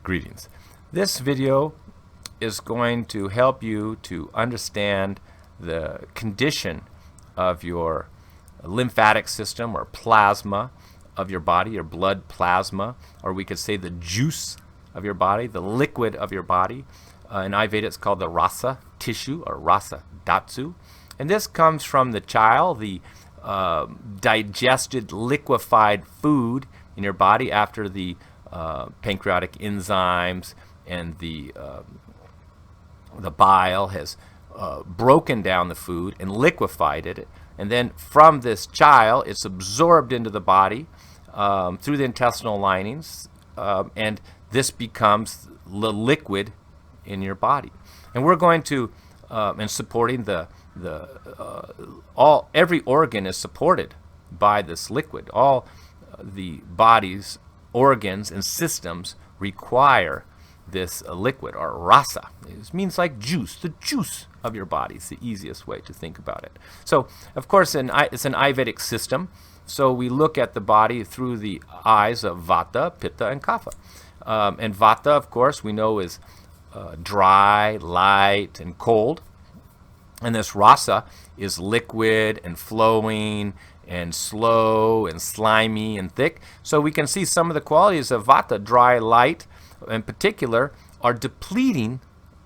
Greetings. This video is going to help you to understand the condition of your lymphatic system or plasma of your body, your blood plasma, or we could say the juice of your body, the liquid of your body. In Ayurveda it's called the rasa tissue or Rasa Dhatu. And this comes from the chyle, the digested liquefied food in your body after the pancreatic enzymes and the bile has broken down the food and liquefied it, and then from this chyle it's absorbed into the body through the intestinal linings, and this becomes the liquid in your body. And we're going to and supporting every organ is supported by this liquid. All the body's organs and systems require this liquid or rasa. It means like juice, the juice of your body. It's the easiest way to think about it. So, of course, it's an Ayurvedic system. So we look at the body through the eyes of vata, pitta, and kapha. And vata, of course, we know is dry, light, and cold. And this rasa is liquid and flowing and slow and slimy and thick. So we can see some of the qualities of vata, dry, light, in particular, are depleting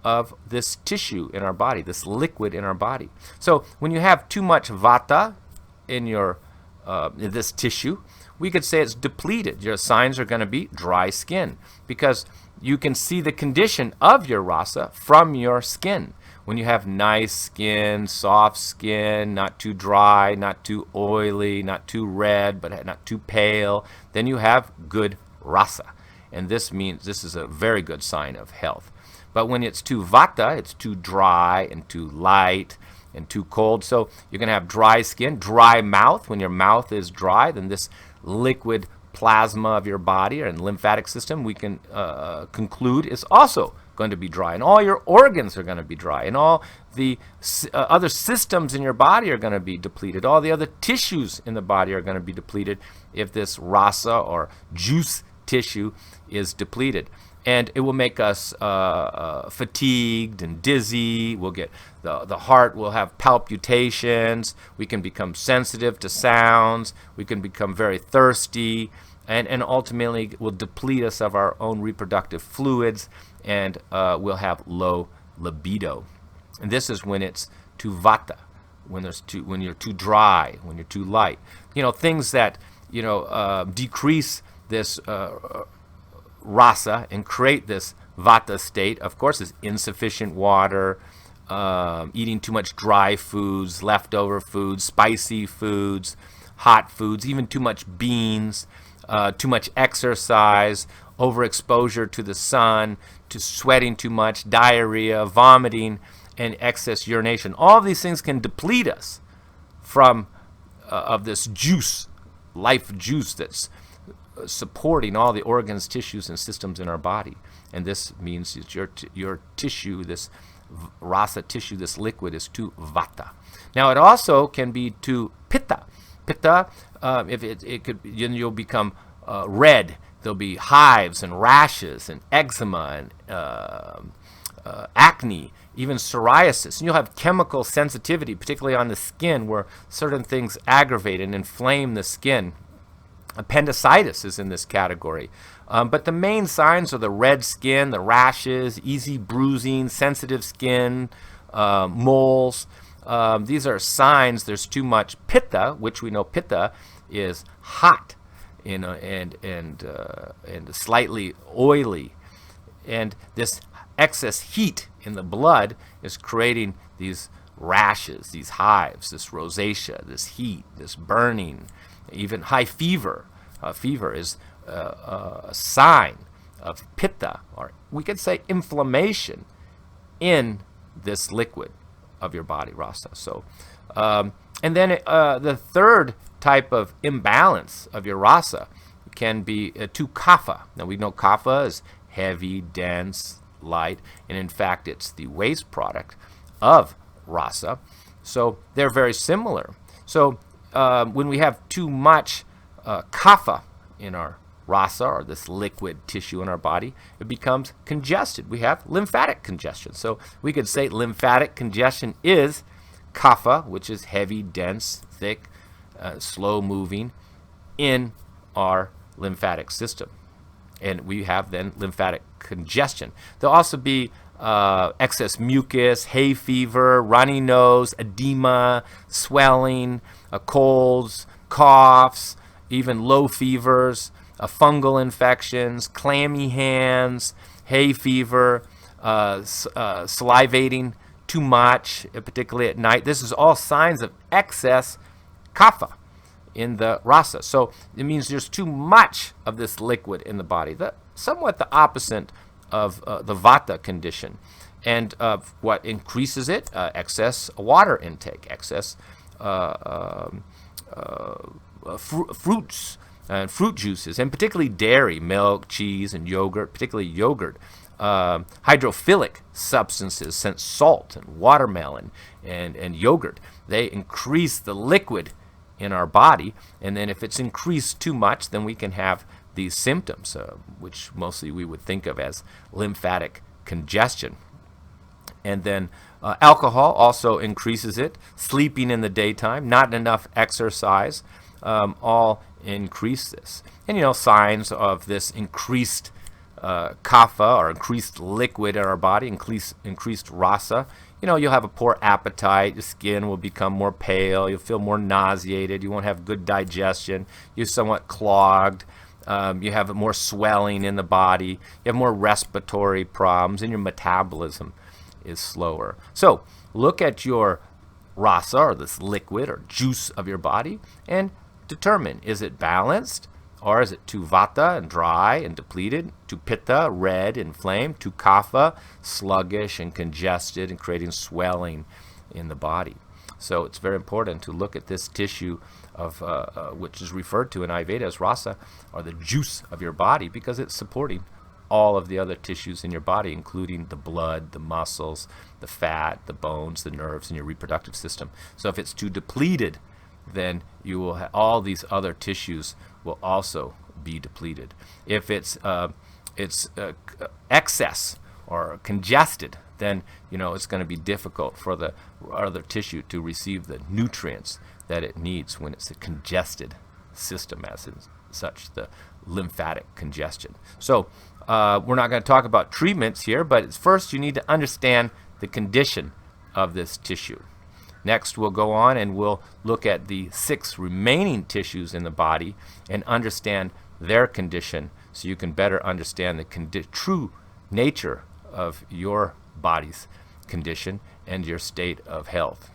of this tissue in our body, this liquid in our body. So when you have too much vata in your in this tissue, we could say it's depleted. Your signs are going to be dry skin, because you can see the condition of your rasa from your skin. When you have nice skin, soft skin, not too dry, not too oily, not too red, but not too pale, then you have good rasa. And this means this is a very good sign of health. But when it's too vata, it's too dry and too light and too cold. So you're going to have dry skin, dry mouth. When your mouth is dry, then this liquid plasma of your body or lymphatic system, we can conclude, is also going to be dry, and all your organs are going to be dry, and all the other systems in your body are going to be depleted. All the other tissues in the body are going to be depleted if this rasa or juice tissue is depleted. And it will make us fatigued and dizzy. We'll get the heart will have palpitations. We can become sensitive to sounds. We can become very thirsty, and ultimately will deplete us of our own reproductive fluids, and we'll have low libido. And this is when it's too vata, when you're too dry, when you're too light. Things that decrease this rasa and create this vata state, of course, is insufficient water, eating too much dry foods, leftover foods, spicy foods, hot foods, even too much beans, too much exercise, overexposure to the sun, to sweating too much, diarrhea, vomiting, and excess urination. All of these things can deplete us from of this juice, life juice that's supporting all the organs, tissues, and systems in our body. And this means that your tissue, this rasa tissue, this liquid, is too vata. Now it also can be too pitta. Pitta, if it could, you'll become red. There'll be hives and rashes and eczema and acne, even psoriasis. And you'll have chemical sensitivity, particularly on the skin, where certain things aggravate and inflame the skin. Appendicitis is in this category. But the main signs are the red skin, the rashes, easy bruising, sensitive skin, moles. These are signs there's too much pitta, which we know pitta is hot and slightly oily. And this excess heat in the blood is creating these rashes, these hives, this rosacea, this heat, this burning, even high fever. Fever is a sign of pitta, or we could say inflammation in this liquid of your body, rasa. So, and then the third type of imbalance of your rasa can be to kapha. Now we know kapha is heavy, dense, light, and in fact it's the waste product of rasa. So they're very similar. So when we have too much kapha in our rasa, or this liquid tissue in our body, it becomes congested. We have lymphatic congestion. So we could say lymphatic congestion is kapha, which is heavy, dense, thick, slow moving in our lymphatic system. And we have then lymphatic congestion. There'll also be excess mucus, hay fever, runny nose, edema, swelling, colds, coughs, even low fevers, fungal infections, clammy hands, hay fever, salivating too much, particularly at night. This is all signs of excess kapha in the rasa. So it means there's too much of this liquid in the body, somewhat the opposite of the vata condition. And what increases it? Excess water intake, excess fruits and fruit juices, and particularly dairy, milk, cheese, and yogurt, particularly yogurt. Hydrophilic substances, since salt and watermelon and yogurt, they increase the liquid in our body, and then if it's increased too much, then we can have these symptoms, which mostly we would think of as lymphatic congestion. And then alcohol also increases it. Sleeping in the daytime, not enough exercise, all increase this. And signs of this increased kapha, or increased liquid in our body, increased rasa. You'll have a poor appetite, your skin will become more pale, you'll feel more nauseated, you won't have good digestion, you're somewhat clogged, you have more swelling in the body, you have more respiratory problems, and your metabolism is slower. So look at your rasa, or this liquid or juice of your body, and determine, is it balanced? Or is it too vata and dry and depleted, too pitta, red, inflamed, too kapha, sluggish and congested and creating swelling in the body? So it's very important to look at this tissue of which is referred to in Ayurveda as rasa, or the juice of your body, because it's supporting all of the other tissues in your body, including the blood, the muscles, the fat, the bones, the nerves, and your reproductive system. So if it's too depleted, then you will have all these other tissues will also be depleted. If it's excess or congested, then it's going to be difficult for the other tissue to receive the nutrients that it needs when it's a congested system, as in such the lymphatic congestion. So we're not going to talk about treatments here, but first you need to understand the condition of this tissue. Next, we'll go on and we'll look at the 6 remaining tissues in the body and understand their condition, so you can better understand the true nature of your body's condition and your state of health.